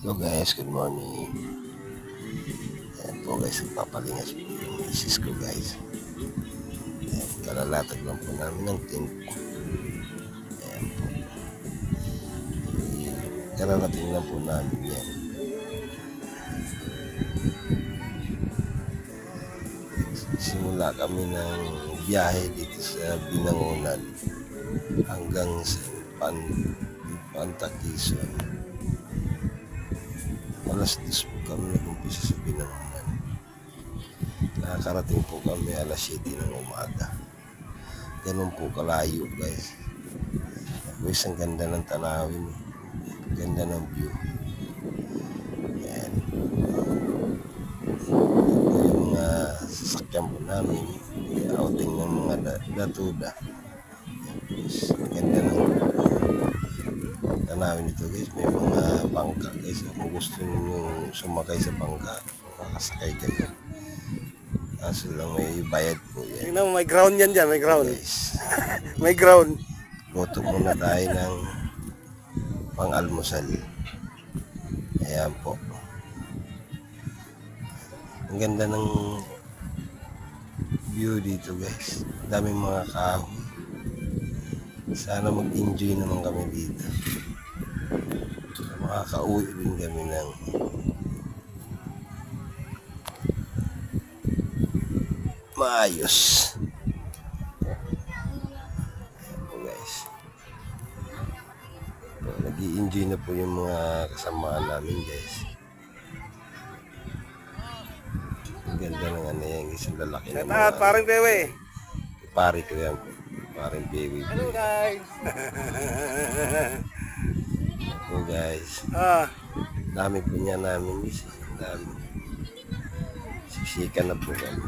Hello guys, good morning. Ayan po guys, nagpapalingas po yung misis ko guys. Ayan, kalalatag lang po namin ng tent. Ayan po. Kararating lang po namin yan. Simula kami ng biyahe dito sa Binangonan hanggang sa Pantaquison. Alas 2 po kami nag-umpisa sa Binangonan. Nakakarating po kami alas 7 ng umaga. Ganun po kalayo guys. Guys, ang ganda ng tanawin. Ganda ng view. Ayan. Yung mga sasakyan po namin. Outing ng mga datuda. Ganda ng tanawin ito guys. May mga bangka guys. Kung gusto nyo sumakay sa bangka, makakasakay kayo. Kaso lang may bayad po yan. Tingnan mo, may ground yan dyan, may ground. Guys, May ground. luto muna tayo ng pang-almusal. Ayan po. Ang ganda ng view dito guys. Daming mga kahoy. Sana mag-enjoy naman kami dito. Makakauwi din kami ng maayos. Ayan po guys. Nag-i-enjoy na po yung mga kasamaan namin guys. Ang ganda ng ano yan guys. Ang lalaki ng mga Parang pewe. pari ko yan. Parang baby. Hello guys. Po guys. Dami po niya namin guys. Ang dami. Siksikan na po kami.